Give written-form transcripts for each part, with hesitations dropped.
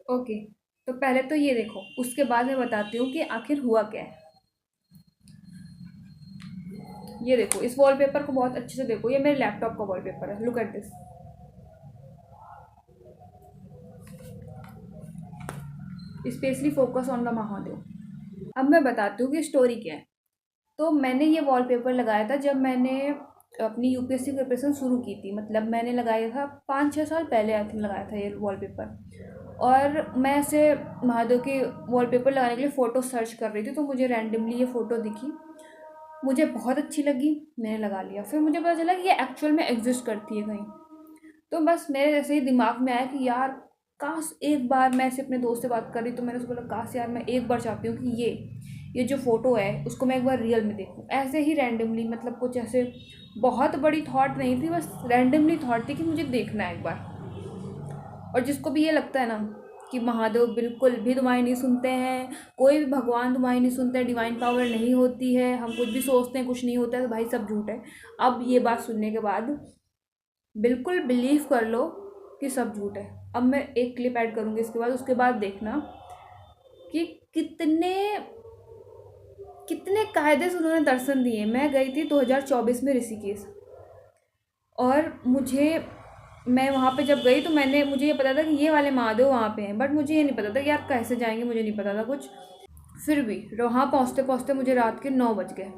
Okay, तो पहले तो ये देखो, उसके बाद मैं बताती हूँ कि आखिर हुआ क्या है। ये देखो, इस वॉलपेपर को बहुत अच्छे से देखो, ये मेरे लैपटॉप का वॉलपेपर है। Look at this. Specially focus on the Mahadev. अब मैं बताती हूँ कि स्टोरी क्या है। तो मैंने ये वॉलपेपर लगाया था जब मैंने अपनी यूपीएससी प्रिपरेशन शुरू की थी। मतलब मैंने लगाया था 5-6 साल पहले, आई थिंक लगाया था ये वॉलपेपर। और मैं ऐसे महादेव के वॉलपेपर लगाने के लिए फ़ोटो सर्च कर रही थी, तो मुझे रैंडमली ये फ़ोटो दिखी। मुझे बहुत अच्छी लगी, मैंने लगा लिया। फिर मुझे पता चला कि ये एक्चुअल में एग्जिस्ट करती है कहीं। तो बस मेरे जैसे ही दिमाग में आया कि यार काश एक बार, मैं ऐसे अपने दोस्त से बात कर रही तो मैंने उसको बोला काश यार मैं एक बार चाहती हूँ कि ये जो फ़ोटो है उसको मैं एक बार रियल में देखूँ। ऐसे ही रैंडमली, मतलब कुछ ऐसे बहुत बड़ी थॉट नहीं थी, बस रैंडमली थॉट थी कि मुझे देखना है एक बार। और जिसको भी ये लगता है ना कि महादेव बिल्कुल भी तुम्हारी नहीं सुनते हैं, कोई भी भगवान तुम्हारी नहीं सुनते हैं, डिवाइन पावर नहीं होती है, हम कुछ भी सोचते हैं कुछ नहीं होता है, तो भाई सब झूठ है। अब ये बात सुनने के बाद बिल्कुल बिलीव कर लो कि सब झूठ है। अब मैं एक क्लिप ऐड करूँगी इसके बाद, उसके बाद देखना कि कितने कितने कायदे से उन्होंने दर्शन दिए। मैं गई थी 2024 में ऋषिकेश, और मैं वहाँ पे जब गई तो मुझे ये पता था कि ये वाले महादेव वहाँ पे हैं, बट मुझे ये नहीं पता था कि यार कैसे जाएंगे, मुझे नहीं पता था कुछ। फिर भी वहाँ पहुँचते पहुँचते मुझे रात के 9 बज गए।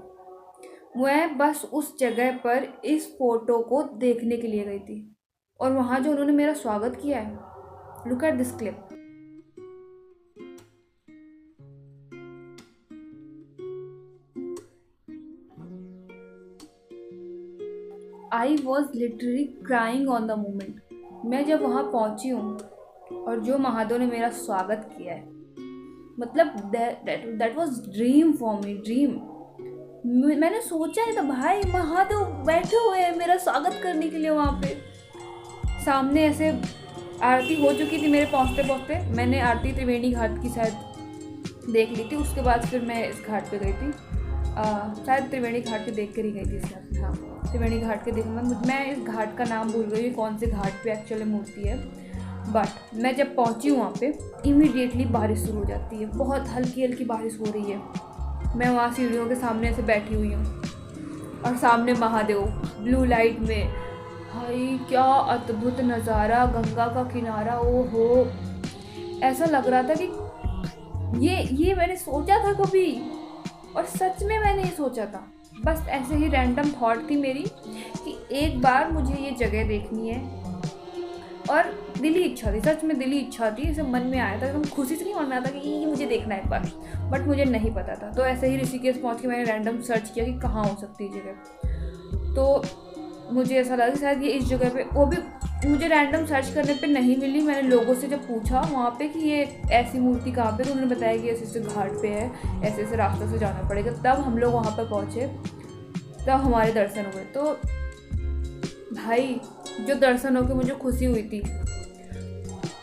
मैं बस उस जगह पर इस फोटो को देखने के लिए गई थी, और वहाँ जो उन्होंने मेरा स्वागत किया है, look at this clip. I was literally crying on the moment. मैं जब वहाँ पहुँची हूँ और जो महादेव ने मेरा स्वागत किया है, मतलब that was dream for me, dream. मैंने सोचा है था भाई महादेव बैठे हुए हैं मेरा स्वागत करने के लिए वहाँ पे। सामने ऐसे आरती हो चुकी थी मेरे पहुँचते पहुँचते। मैंने आरती त्रिवेणी घाट की शायद देख ली थी, उसके बाद फिर मैं इस घाट पे गई थी। शायद त्रिवेणी घाट के देख कर ही गई थी इसमें। हाँ, त्रिवेणी घाट के देखूँगा। मैं इस घाट का नाम भूल गई कौन से घाट पे एक्चुअली मूर्ति है। बट मैं जब पहुँची हूँ वहाँ पे, इमीडिएटली बारिश शुरू हो जाती है, बहुत हल्की हल्की बारिश हो रही है। मैं वहाँ सीढ़ियों के सामने ऐसे बैठी हुई हूँ, और सामने महादेव ब्लू लाइट में। भाई क्या अद्भुत नज़ारा, गंगा का किनारा, ओहो। ऐसा लग रहा था कि ये मैंने सोचा था कभी, और सच में मैंने ये सोचा था। बस ऐसे ही रैंडम थॉट थी मेरी कि एक बार मुझे ये जगह देखनी है, और दिली इच्छा थी, सच में दिली इच्छा थी, इसे मन में आया था, एकदम खुशी से नहीं मन में आता कि ये मुझे देखना है एक बार। बट मुझे नहीं पता था, तो ऐसे ही ऋषिकेश पहुँच के मैंने रैंडम सर्च किया कि कहाँ हो सकती है जगह। तो मुझे ऐसा लगा कि शायद ये इस जगह पे, वो भी मुझे रैंडम सर्च करने पे नहीं मिली। मैंने लोगों से जब पूछा वहाँ पे कि ये ऐसी मूर्ति कहाँ पे, तो उन्होंने बताया कि ऐसे ऐसे घाट पे है, ऐसे ऐसे रास्ते से जाना पड़ेगा। तब हम लोग वहाँ पर पहुँचे, तब हमारे दर्शन हुए। तो भाई जो दर्शन होकर मुझे खुशी हुई थी।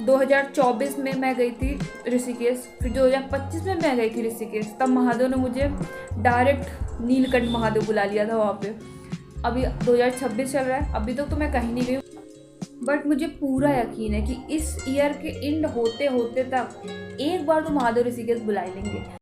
2024 में मैं गई थी ऋषिकेश, फिर 2025 में मैं गई थी ऋषिकेश। तब महादेव ने मुझे डायरेक्ट नीलकंठ महादेव बुला लिया था वहाँ पे। अभी 2026 चल रहा है, अभी तक तो मैं कहीं नहीं गई, बट मुझे पूरा यकीन है कि इस ईयर के एंड होते होते तक एक बार तो महादेव ऋषिकेश बुला लेंगे।